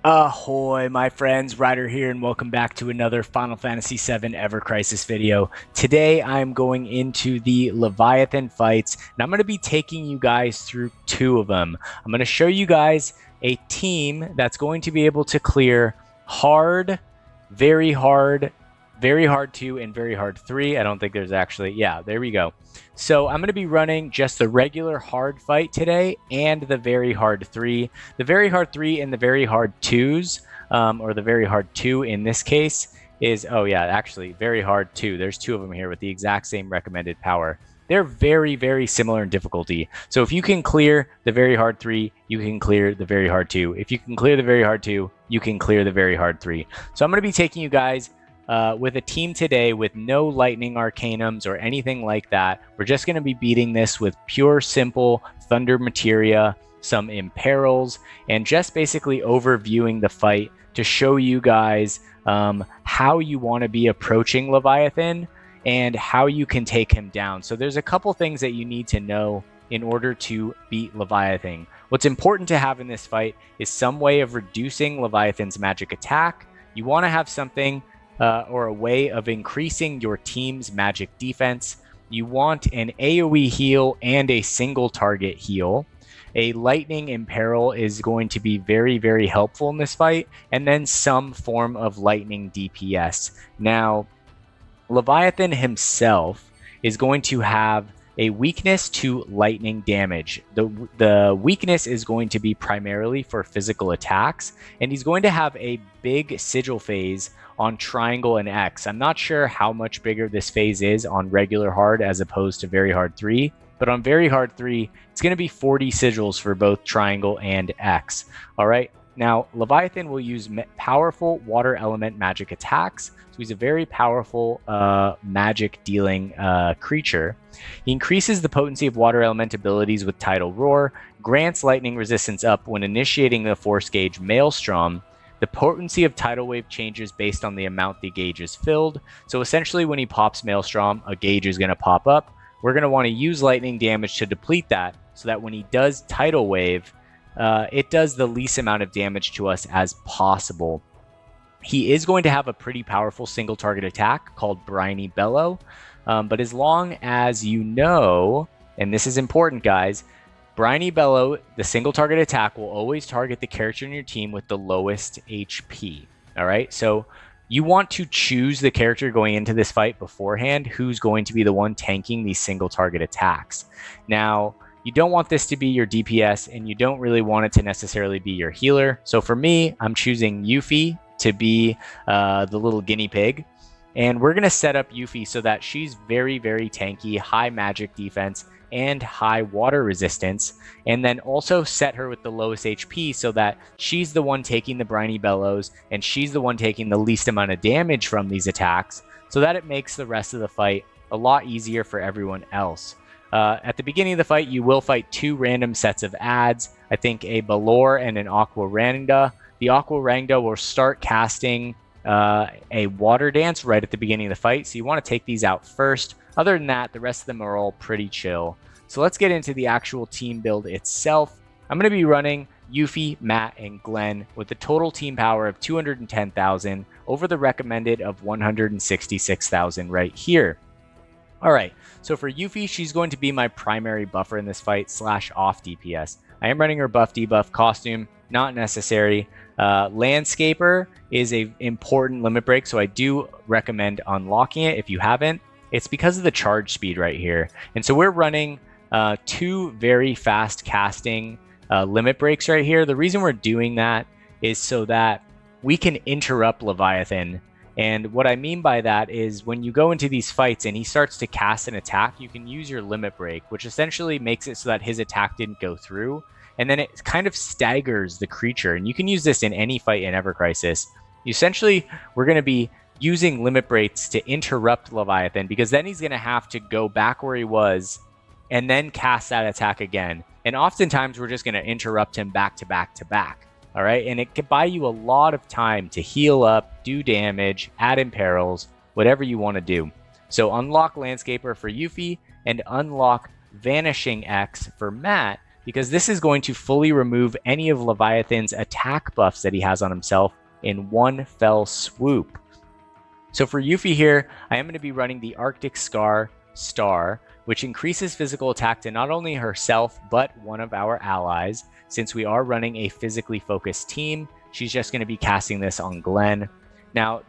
Ahoy, my friends, Ryder here, and welcome back to another Final Fantasy VII Ever Crisis video. Today, I'm going into the Leviathan Fights, and I'm going to be taking you guys through two of them. I'm going to show you guys a team that's going to be able to clear hard, very hard 2, and very hard 3. I don't think there's actually, yeah, there we go. So I'm going to be running just the regular hard fight today and the very hard 3. The very hard 3 and the very hard 2s, or the very hard 2 in this case, is, oh yeah, actually, very hard 2. There's 2 of them here with the exact same recommended power. They're very, very similar in difficulty. So if you can clear the very hard 3, you can clear the very hard 2. If you can clear the very hard 2, you can clear the very hard 3. So I'm going to be taking you guys with a team today with no lightning arcanums or anything like that. We're just going to be beating this with pure, simple thunder materia, some imperils, and just basically overviewing the fight to show you guys how you want to be approaching Leviathan and how you can take him down. So there's a couple things that you need to know in order to beat Leviathan. What's important to have in this fight is some way of reducing Leviathan's magic attack. You want to have something or a way of increasing your team's magic defense. You want an AoE heal and a single target heal. A lightning imperil is going to be very, very helpful in this fight, and then some form of lightning DPS. Now, Leviathan himself is going to have a weakness to lightning damage. The weakness is going to be primarily for physical attacks, and he's going to have a big sigil phase on triangle and X. I'm not sure how much bigger this phase is on regular hard as opposed to very hard 3, but on very hard 3, it's going to be 40 sigils for both triangle and X. All right. Now, Leviathan will use powerful water element magic attacks. So he's a very powerful magic dealing creature. He increases the potency of water element abilities with Tidal Roar, grants lightning resistance up when initiating the force gauge Maelstrom. The potency of Tidal Wave changes based on the amount the gauge is filled. So essentially when he pops Maelstrom, a gauge is going to pop up. We're going to want to use lightning damage to deplete that so that when he does Tidal Wave, it does the least amount of damage to us as possible. He is going to have a pretty powerful single target attack called Briny Bellow. But as long as you know, and this is important guys, Briny Bellow, the single target attack, will always target the character in your team with the lowest HP. All right, so you want to choose the character going into this fight beforehand who's going to be the one tanking these single target attacks. Now, you don't want this to be your DPS, and you don't really want it to necessarily be your healer. So for me, I'm choosing Yuffie to be the little guinea pig. And we're going to set up Yuffie so that she's very, very tanky, high magic defense, and high water resistance, and then also set her with the lowest HP so that she's the one taking the Briny Bellows and she's the one taking the least amount of damage from these attacks, so that it makes the rest of the fight a lot easier for everyone else. At the beginning of the fight, you will fight 2 random sets of adds, I think a Balor and an Aqua Rangda. The Aqua Rangda will start casting a water dance right at the beginning of the fight, so you want to take these out first. Other than that, the rest of them are all pretty chill. So let's get into the actual team build itself. I'm going to be running Yuffie, Matt, and Glenn with a total team power of 210,000 over the recommended of 166,000 right here. All right, so for Yuffie, she's going to be my primary buffer in this fight / off DPS. I am running her buff debuff costume, not necessary. Landscaper is a important limit break, so I do recommend unlocking it if you haven't. It's because of the charge speed right here. And so we're running 2 very fast casting limit breaks right here. The reason we're doing that is so that we can interrupt Leviathan. And what I mean by that is when you go into these fights and he starts to cast an attack, you can use your limit break, which essentially makes it so that his attack didn't go through. And then it kind of staggers the creature. And you can use this in any fight in Ever Crisis. Essentially, we're going to be using limit breaks to interrupt Leviathan, because then he's going to have to go back where he was and then cast that attack again. And oftentimes we're just going to interrupt him back to back to back. All right, and it can buy you a lot of time to heal up, do damage, add imperils, whatever you want to do. So unlock Landscaper for Yuffie and unlock Vanishing X for Matt, because this is going to fully remove any of Leviathan's attack buffs that he has on himself in one fell swoop. So for Yuffie here, I am going to be running the Arctic Scar Star, which increases physical attack to not only herself, but one of our allies. Since we are running a physically focused team, she's just going to be casting this on Glenn. Now,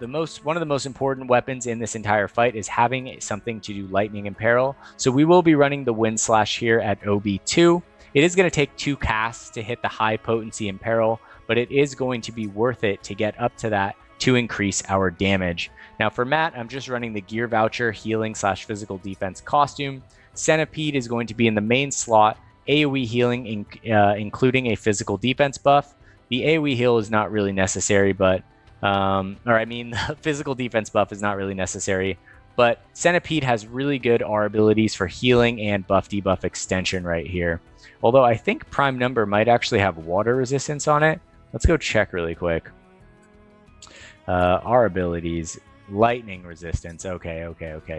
one of the most important weapons in this entire fight is having something to do lightning and peril. So we will be running the Wind Slash here at OB2. It is going to take 2 casts to hit the high potency and peril, but it is going to be worth it to get up to that to increase our damage. Now for Matt, I'm just running the Gear Voucher Healing / Physical Defense Costume. Centipede is going to be in the main slot, AoE healing including a physical defense buff. The AoE heal is not really necessary, but the physical defense buff is not really necessary, but Centipede has really good R abilities for healing and buff debuff extension right here. Although I think Prime Number might actually have water resistance on it. Let's go check really quick. R abilities, lightning resistance. Okay.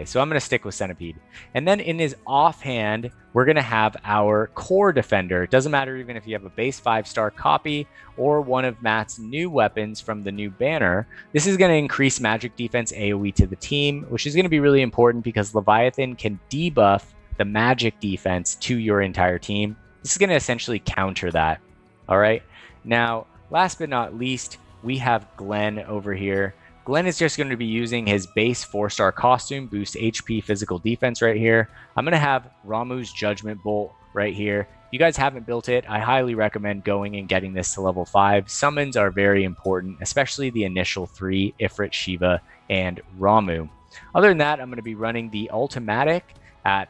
So I'm going to stick with Centipede. And then in his offhand, we're going to have our core defender. It doesn't matter even if you have a base 5-star copy or one of Matt's new weapons from the new banner. This is going to increase magic defense AoE to the team, which is going to be really important because Leviathan can debuff the magic defense to your entire team. This is going to essentially counter that. All right. Now, last but not least, we have Glenn over here. Glenn is just going to be using his base 4-star costume, boost HP, physical defense right here. I'm going to have Ramuh's Judgment Bolt right here. If you guys haven't built it, I highly recommend going and getting this to level 5. Summons are very important, especially the initial 3, Ifrit, Shiva, and Ramuh. Other than that, I'm going to be running the Ultimatic at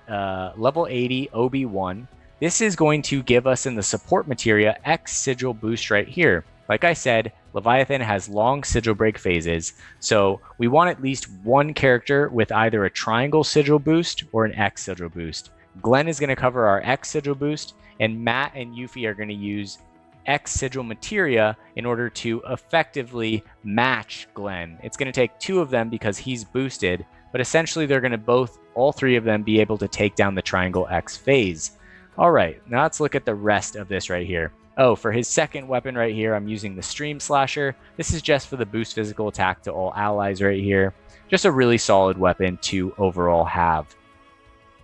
level 80 OB1. This is going to give us in the support materia X sigil boost right here. Like I said, Leviathan has long sigil break phases, so we want at least one character with either a triangle sigil boost or an X sigil boost. Glenn is going to cover our X sigil boost, and Matt and Yuffie are going to use X sigil materia in order to effectively match Glenn. It's going to take 2 of them because he's boosted, but essentially they're going to all 3 of them be able to take down the triangle X phase. All right, now let's look at the rest of this right here. Oh, for his second weapon right here, I'm using the Stream Slasher. This is just for the boost physical attack to all allies right here. Just a really solid weapon to overall have.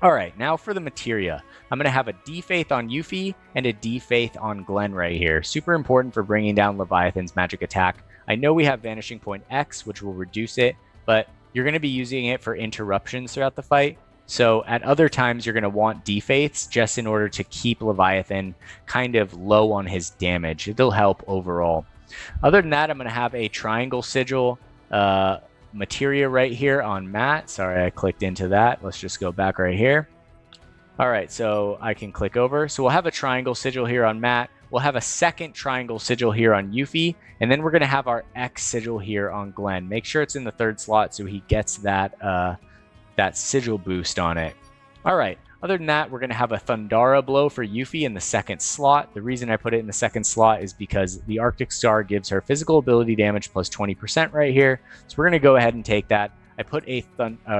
All right, now for the materia. I'm going to have a D-Faith on Yuffie and a D-Faith on Glenn right here. Super important for bringing down Leviathan's magic attack. I know we have Vanishing Point X, which will reduce it, but you're going to be using it for interruptions throughout the fight. So at other times, you're going to want D-Faiths just in order to keep Leviathan kind of low on his damage. It'll help overall. Other than that, I'm going to have a Triangle Sigil materia right here on Matt. Sorry, I clicked into that. Let's just go back right here. All right, so I can click over. So we'll have a Triangle Sigil here on Matt. We'll have a second Triangle Sigil here on Yuffie. And then we're going to have our X Sigil here on Glenn. Make sure it's in the 3rd slot so he gets that sigil boost on it. All right, other than that, we're going to have a Thundara Blow for Yuffie in the 2nd slot. The reason I put it in the 2nd slot is because the Arctic Star gives her physical ability damage plus 20% right here. So we're going to go ahead and take that. I put a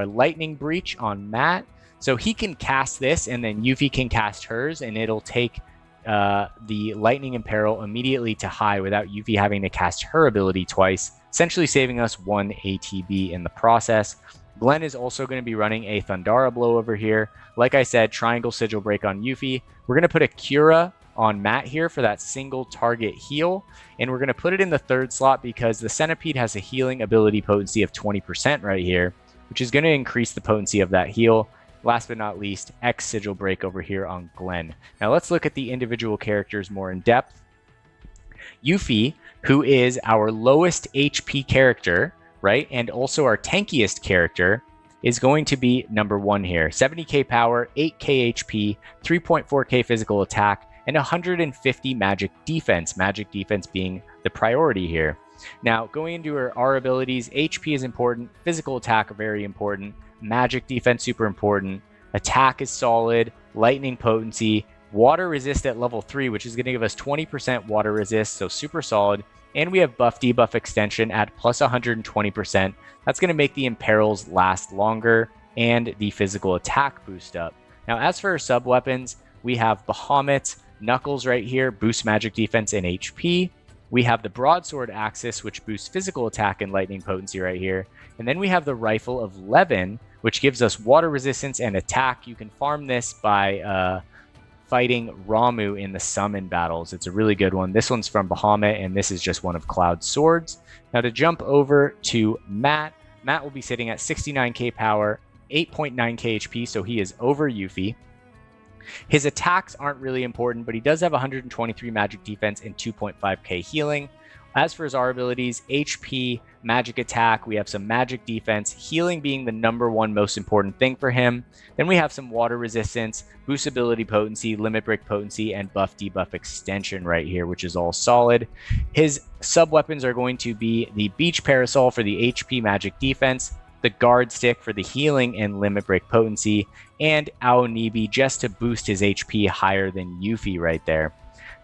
Lightning Breach on Matt. So he can cast this and then Yuffie can cast hers and it'll take the Lightning and Peril immediately to high without Yuffie having to cast her ability twice, essentially saving us 1 ATB in the process. Glenn is also going to be running a Thundara Blow over here. Like I said, Triangle Sigil Break on Yuffie. We're going to put a Cura on Matt here for that single target heal. And we're going to put it in the 3rd slot because the Centipede has a healing ability potency of 20% right here, which is going to increase the potency of that heal. Last but not least, X Sigil Break over here on Glenn. Now let's look at the individual characters more in depth. Yuffie, who is our lowest HP character, right, and also our tankiest character, is going to be number 1 here. 70k power, 8k HP, 3.4k physical attack, and 150 magic defense. Magic defense being the priority here. Now, going into her R abilities, HP is important, physical attack very important, magic defense super important, attack is solid, lightning potency, water resist at level 3, which is going to give us 20% water resist, so super solid. And we have buff debuff extension at plus 120%. That's going to make the imperils last longer and the physical attack boost up. Now, as for our sub weapons, we have Bahamut, Knuckles right here, boosts magic defense and HP. We have the Broadsword Axis, which boosts physical attack and lightning potency right here. And then we have the Rifle of Levin, which gives us water resistance and attack. You can farm this by fighting Ramu in the summon battles. It's a really good one. This one's from Bahamut, and this is just one of Cloud's swords. Now to jump over to Matt, Matt will be sitting at 69k power, 8.9k HP, so he is over Yuffie. His attacks aren't really important, but he does have 123 magic defense and 2.5k healing. As for his R abilities, HP, magic attack, we have some magic defense, healing being the #1 most important thing for him. Then we have some water resistance, boost ability potency, limit break potency, and buff debuff extension right here, which is all solid. His sub weapons are going to be the Beach Parasol for the HP magic defense, the Guard Stick for the healing and limit break potency, and ANY just to boost his HP higher than Yuffie right there.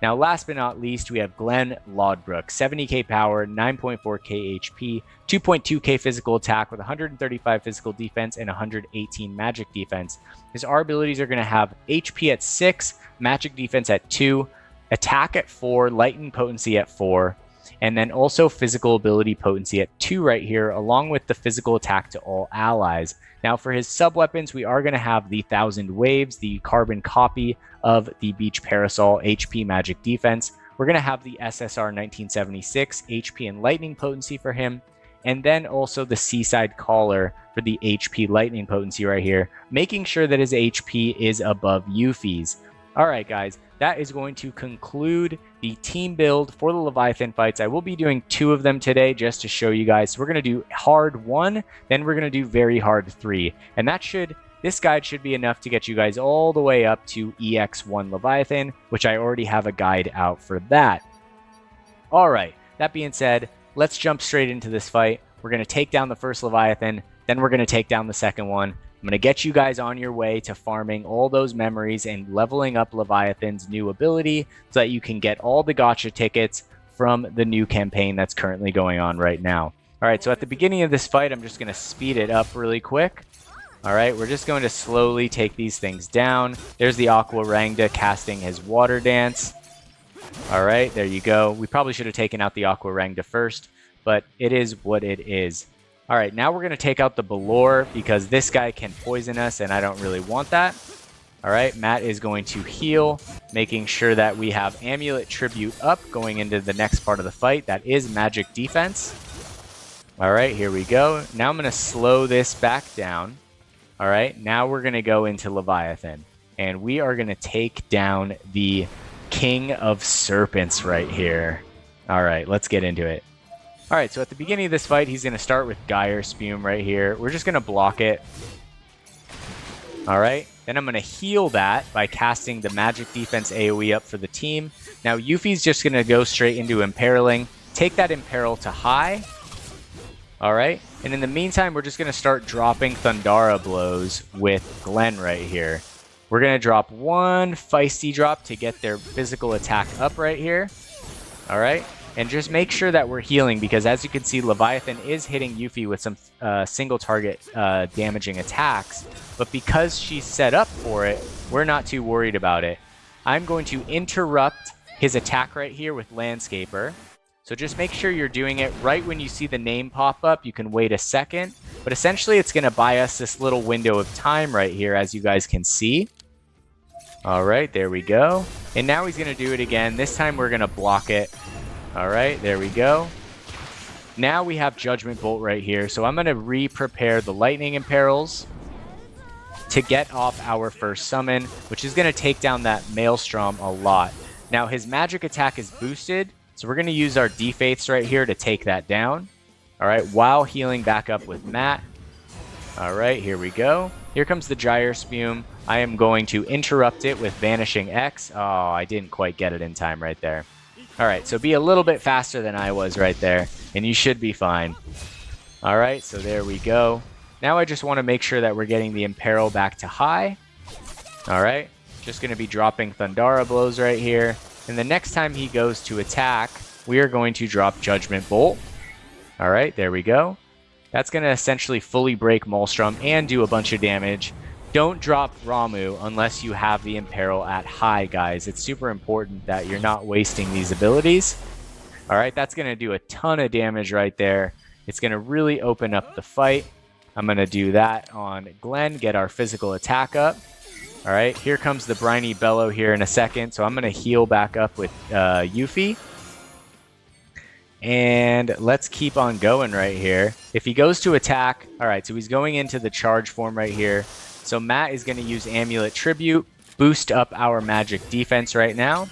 Now, last but not least, we have Glenn Lodbrok, 70k power, 9.4k HP, 2.2k physical attack with 135 physical defense and 118 magic defense. His R abilities are going to have HP at 6, magic defense at 2, attack at 4, lightning potency at 4, and then also physical ability potency at 2 right here, along with the physical attack to all allies. Now for his sub-weapons, we are going to have the 1000 Waves, the carbon copy of the Beach Parasol HP magic defense. We're going to have the SSR 1976 HP and lightning potency for him, and then also the Seaside Collar for the HP lightning potency right here, making sure that his HP is above Yuffie's. All right, guys, that is going to conclude the team build for the Leviathan fights. I will be doing 2 of them today just to show you guys. So we're going to do hard 1, then we're going to do very hard 3. And this guide should be enough to get you guys all the way up to EX1 Leviathan, which I already have a guide out for that. All right, that being said, let's jump straight into this fight. We're going to take down the first Leviathan, then we're going to take down the second one. I'm going to get you guys on your way to farming all those memories and leveling up Leviathan's new ability so that you can get all the gacha tickets from the new campaign that's currently going on right now. All right, so at the beginning of this fight, I'm just going to speed it up really quick. All right, we're just going to slowly take these things down. There's the Aqua Rangda casting his water dance. All right, there you go. We probably should have taken out the Aqua Rangda first, but it is what it is. All right, now we're going to take out the Balor because this guy can poison us, and I don't really want that. All right, Matt is going to heal, making sure that we have Amulet Tribute up going into the next part of the fight. That is magic defense. All right, here we go. Now I'm going to slow this back down. All right, now we're going to go into Leviathan, and we are going to take down the King of Serpents right here. All right, let's get into it. All right, so at the beginning of this fight, he's going to start with Gyre Spume right here. We're just going to block it. All right, then I'm going to heal that by casting the magic defense AoE up for the team. Now, Yuffie's just going to go straight into Imperiling. Take that Imperil to high. All right, and in the meantime, we're just going to start dropping Thundara Blows with Glenn right here. We're going to drop 1 Feisty drop to get their physical attack up right here. All right. And just make sure that we're healing because, as you can see, Leviathan is hitting Yuffie with some single target damaging attacks. But because she's set up for it, we're not too worried about it. I'm going to interrupt his attack right here with Landscaper. So just make sure you're doing it right when you see the name pop up. You can wait a second. But essentially, it's going to buy us this little window of time right here, as you guys can see. All right, there we go. And now he's going to do it again. This time, we're going to block it. All right, there we go. Now we have Judgment Bolt right here. So I'm going to re-prepare the Lightning Imperils to get off our first summon, which is going to take down that Maelstrom a lot. Now his magic attack is boosted, so we're going to use our Defaiths right here to take that down. All right, while healing back up with Matt. All right, here we go. Here comes the Gyre Spume. I am going to interrupt it with Vanishing X. Oh, I didn't quite get it in time right there. All right, so be a little bit faster than I was right there, and you should be fine. All right, so there we go. Now I just want to make sure that we're getting the Imperil back to high. All right, just going to be dropping Thundara Blows right here. And the next time he goes to attack, we are going to drop Judgment Bolt. All right, there we go. That's going to essentially fully break Maelstrom and do a bunch of damage. Don't drop Ramuh unless you have the Imperil at high, guys. It's super important that you're not wasting these abilities. All right, that's going to do a ton of damage right there. It's going to really open up the fight. I'm going to do that on Glenn, get our physical attack up. All right, here comes the Briny Bellow here in a second. So I'm going to heal back up with Yuffie. And let's keep on going right here. If he goes to attack, all right, so he's going into the charge form right here. So Matt is going to use Amulet Tribute, boost up our magic defense right now.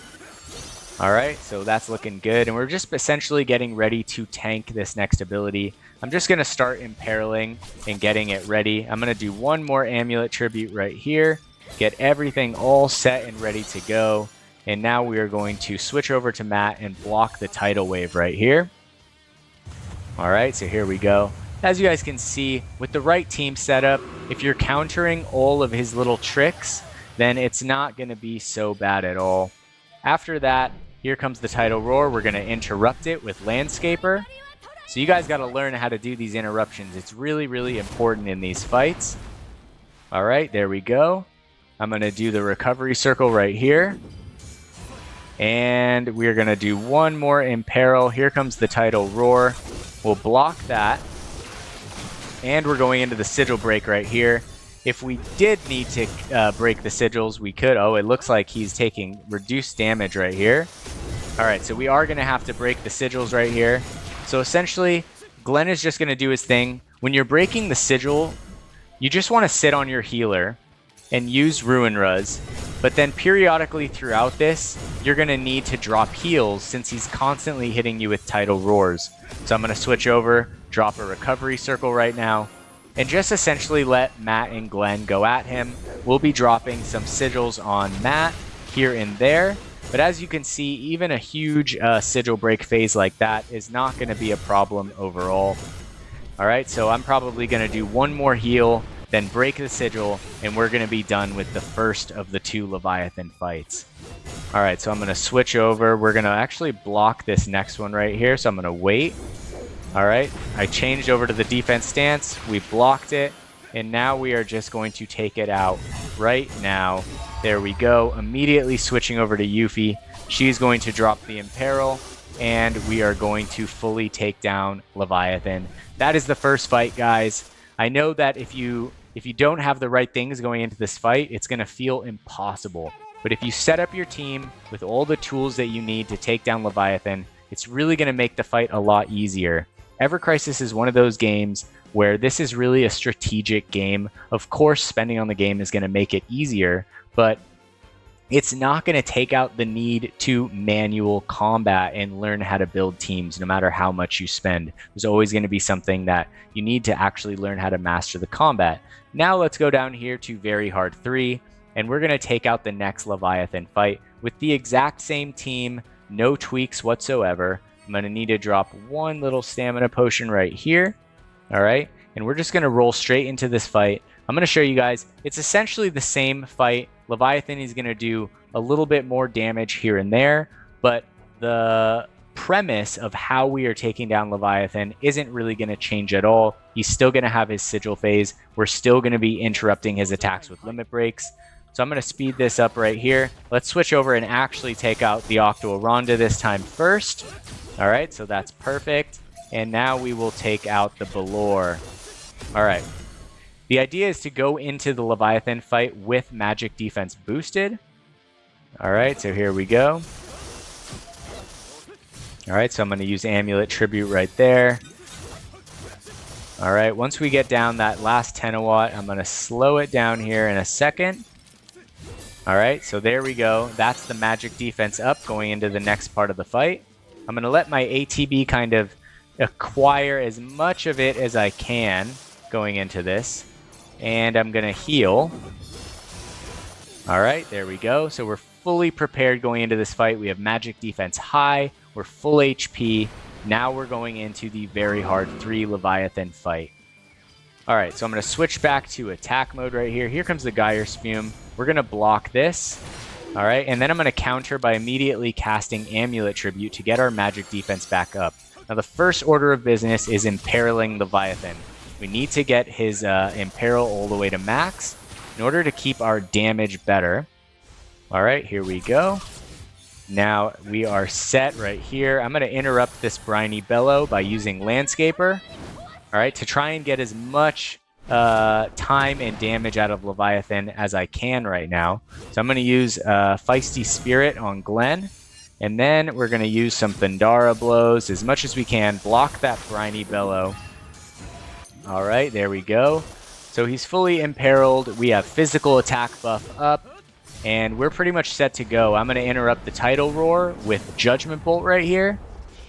All right, so that's looking good. And we're just essentially getting ready to tank this next ability. I'm just going to start imperiling and getting it ready. I'm going to do one more Amulet Tribute right here, get everything all set and ready to go. And now we are going to switch over to Matt and block the tidal wave right here. All right, so here we go. As you guys can see, with the right team setup, if you're countering all of his little tricks, then it's not going to be so bad at all. After that, here comes the Tidal Roar. We're going to interrupt it with Landscaper. So you guys got to learn how to do these interruptions. It's really, really important in these fights. All right, there we go. I'm going to do the Recovery Circle right here. And we're going to do one more Imperil. Here comes the Tidal Roar. We'll block that. And we're going into the Sigil Break right here. If we did need to break the sigils, we could. Oh, it looks like he's taking reduced damage right here. All right, so we are going to have to break the sigils right here. So essentially, Glenn is just going to do his thing. When you're breaking the sigil, you just want to sit on your healer and use Ruin Ruz. But then periodically throughout this, you're going to need to drop heals since he's constantly hitting you with Tidal Roars. So I'm going to switch over, drop a Recovery Circle right now, and just essentially let Matt and Glenn go at him. We'll be dropping some sigils on Matt here and there. But as you can see, even a huge sigil break phase like that is not going to be a problem overall. All right, so I'm probably going to do one more heal, then break the sigil, and we're going to be done with the first of the 2 Leviathan fights. All right, so I'm going to switch over. We're going to actually block this next one right here, so I'm going to wait. All right, I changed over to the defense stance. We blocked it, and now we are just going to take it out right now. There we go. Immediately switching over to Yuffie. She's going to drop the Imperil, and we are going to fully take down Leviathan. That is the first fight, guys. I know that if you don't have the right things going into this fight, it's going to feel impossible. But if you set up your team with all the tools that you need to take down Leviathan, it's really going to make the fight a lot easier. Ever Crisis is one of those games where this is really a strategic game. Of course, spending on the game is going to make it easier, but it's not going to take out the need to manual combat and learn how to build teams no matter how much you spend. There's always going to be something that you need to actually learn how to master the combat. Now let's go down here to Very Hard 3, and we're going to take out the next Leviathan fight with the exact same team, no tweaks whatsoever. I'm going to need to drop one little stamina potion right here. All right, and we're just going to roll straight into this fight. I'm going to show you guys, it's essentially the same fight. Leviathan is going to do a little bit more damage here and there, but the premise of how we are taking down Leviathan isn't really going to change at all. He's still going to have his sigil phase. We're still going to be interrupting his attacks with limit breaks. So I'm going to speed this up right here. Let's switch over and actually take out the Octo Ronda this time first. All right, so that's perfect. And now we will take out the Balor. All right. The idea is to go into the Leviathan fight with magic defense boosted. All right, so here we go. All right, so I'm going to use Amulet Tribute right there. All right, once we get down that last 10 watt, I'm going to slow it down here in a second. All right, so there we go. That's the magic defense up going into the next part of the fight. I'm going to let my ATB kind of acquire as much of it as I can going into this. And I'm going to heal. All right, there we go. So we're fully prepared going into this fight. We have magic defense high. We're full HP. Now we're going into the Very Hard 3 Leviathan fight. All right, so I'm going to switch back to attack mode right here. Here comes the Gyre Spume. We're going to block this. All right, and then I'm going to counter by immediately casting Amulet Tribute to get our magic defense back up. Now, the first order of business is imperiling Leviathan. We need to get his imperil all the way to max in order to keep our damage better. All right, here we go. Now we are set right here. I'm going to interrupt this Briny Bellow by using Landscaper. All right, to try and get as much time and damage out of Leviathan as I can right now. So I'm going to use Feisty Spirit on Glenn. And then we're going to use some Thundara Blows as much as we can. Block that Briny Bellow. All right, there we go. So he's fully imperiled. We have physical attack buff up. And we're pretty much set to go. I'm going to interrupt the Tidal Roar with Judgment Bolt right here.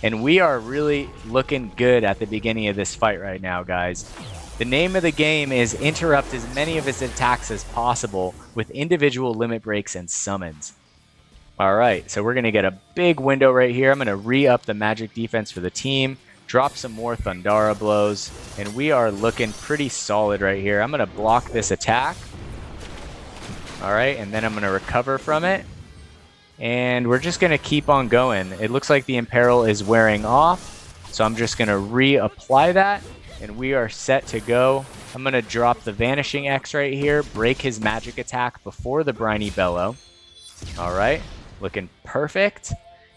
And we are really looking good at the beginning of this fight right now, guys. The name of the game is interrupt as many of his attacks as possible with individual limit breaks and summons. All right, so we're going to get a big window right here. I'm going to re-up the magic defense for the team, drop some more Thundara Blows, and we are looking pretty solid right here. I'm going to block this attack. All right, and then I'm going to recover from it. And we're just going to keep on going. It looks like the Imperil is wearing off, so I'm just going to reapply that, and we are set to go. I'm going to drop the Vanishing X right here, break his magic attack before the Briny Bellow. All right, looking perfect.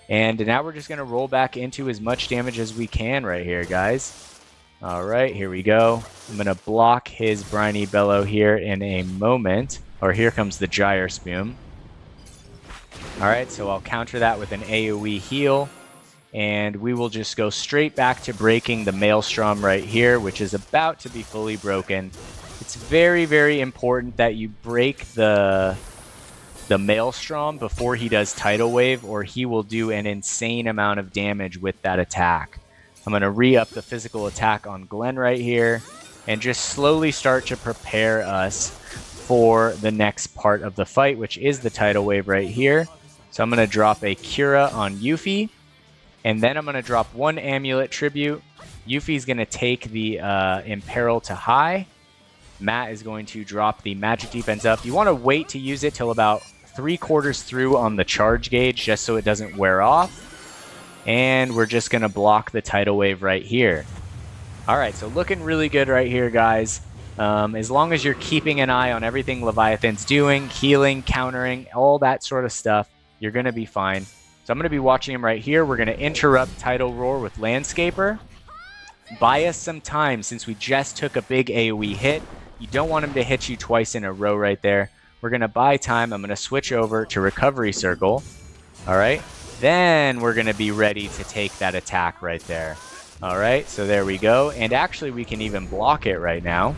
And now we're just going to roll back into as much damage as we can right here, guys. All right, here we go. I'm going to block his Briny Bellow here in a moment. Or here comes the Gyre Spume. All right, so I'll counter that with an AoE heal. And we will just go straight back to breaking the Maelstrom right here, which is about to be fully broken. It's very, very important that you break the Maelstrom before he does Tidal Wave, or he will do an insane amount of damage with that attack. I'm going to re-up the physical attack on Glenn right here, and just slowly start to prepare us for the next part of the fight, which is the Tidal Wave right here. So I'm going to drop a Cura on Yuffie, and then I'm going to drop one Amulet Tribute. Yuffie's going to take the Imperil to high. Matt is going to drop the magic defense up. You want to wait to use it till about 3/4 through on the charge gauge, just so it doesn't wear off. And we're just going to block the Tidal Wave right here. All right, so looking really good right here, guys. As long as you're keeping an eye on everything Leviathan's doing, healing, countering, all that sort of stuff, you're going to be fine. So I'm going to be watching him right here. We're going to interrupt Tidal Roar with Landscaper. Buy us some time since we just took a big AoE hit. You don't want him to hit you twice in a row right there. We're going to buy time. I'm going to switch over to Recovery Circle. All right. Then we're going to be ready to take that attack right there. All right. So there we go. And actually, we can even block it right now.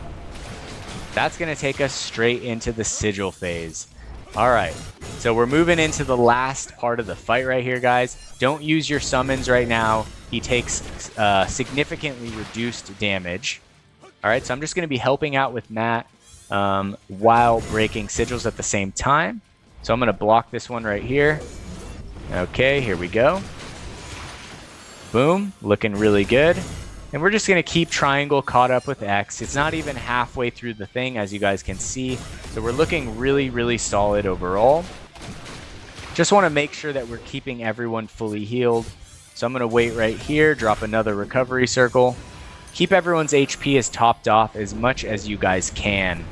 That's going to take us straight into the Sigil phase. All right, so we're moving into the last part of the fight right here, guys. Don't use your summons right now. He takes significantly reduced damage. All right, so I'm just going to be helping out with Matt while breaking sigils at the same time. So I'm going to block this one right here. Okay, here we go. Boom, looking really good. And we're just going to keep triangle caught up with X. It's not even halfway through the thing, as you guys can see. So we're looking really, really solid overall. Just want to make sure that we're keeping everyone fully healed. So I'm going to wait right here, drop another recovery circle. Keep everyone's HP as topped off as much as you guys can.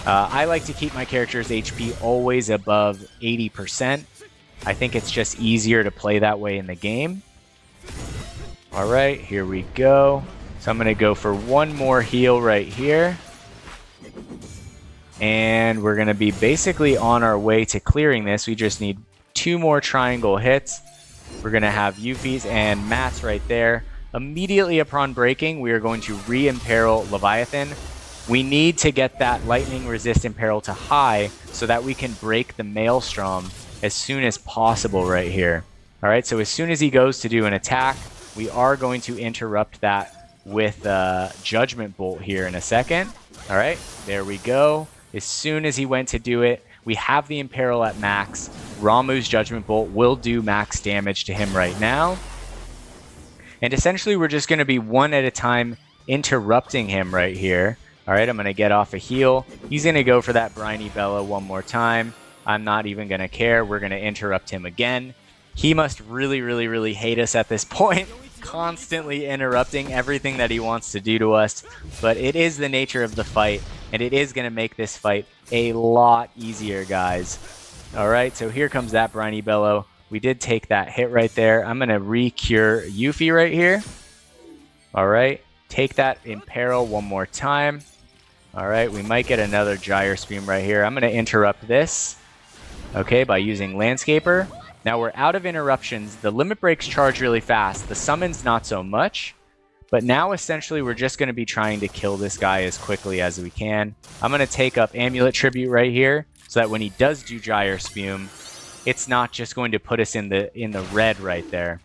I like to keep my character's HP always above 80%. I think it's just easier to play that way in the game. All right, here we go. So I'm going to go for one more heal right here. And we're going to be basically on our way to clearing this. We just need 2 more triangle hits. We're going to have Yuffie's and Matt's right there. Immediately upon breaking, we are going to re-imperil Leviathan. We need to get that lightning resist imperil to high so that we can break the Maelstrom as soon as possible right here. All right, so as soon as he goes to do an attack, we are going to interrupt that with Judgment Bolt here in a second. All right, there we go. As soon as he went to do it, we have the Imperil at max. Ramuh's Judgment Bolt will do max damage to him right now. And essentially, we're just going to be one at a time interrupting him right here. All right, I'm going to get off a heal. He's going to go for that Briny Bella one more time. I'm not even going to care. We're going to interrupt him again. He must really, really, really hate us at this point, constantly interrupting everything that he wants to do to us. But it is the nature of the fight, and it is going to make this fight a lot easier, guys. All right, so here comes that Briny Bellow. We did take that hit right there. I'm going to re-cure Yuffie right here. All right, take that Imperil one more time. All right, we might get another Gyre Stream right here. I'm going to interrupt this, okay, by using Landscaper. Now we're out of interruptions. The limit breaks charge really fast. The summons not so much. But now essentially we're just going to be trying to kill this guy as quickly as we can. I'm going to take up Amulet Tribute right here so that when he does do Gyre Spume, it's not just going to put us in the red right there.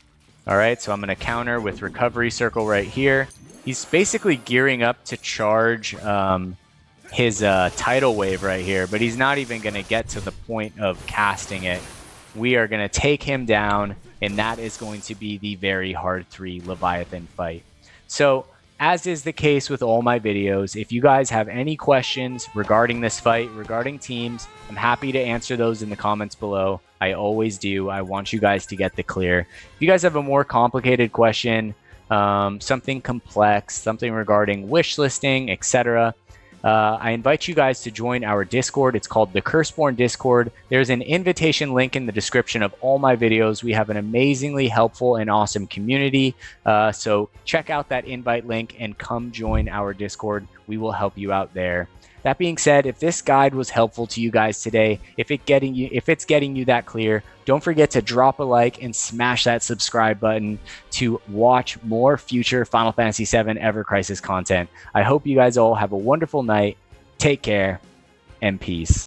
All right, so I'm going to counter with Recovery Circle right here. He's basically gearing up to charge his Tidal Wave right here, but he's not even going to get to the point of casting it. We are going to take him down, and that is going to be the very hard 3 Leviathan fight. So, as is the case with all my videos, if you guys have any questions regarding this fight, regarding teams, I'm happy to answer those in the comments below. I always do. I want you guys to get the clear. If you guys have a more complicated question, something complex, something regarding wish listing, etc., I invite you guys to join our Discord. It's called the Curseborn Discord. There's an invitation link in the description of all my videos. We have an amazingly helpful and awesome community. So check out that invite link and come join our Discord. We will help you out there. That being said, if this guide was helpful to you guys today, if it's getting you that clear, don't forget to drop a like and smash that subscribe button to watch more future Final Fantasy VII Ever Crisis content. I hope you guys all have a wonderful night. Take care and peace.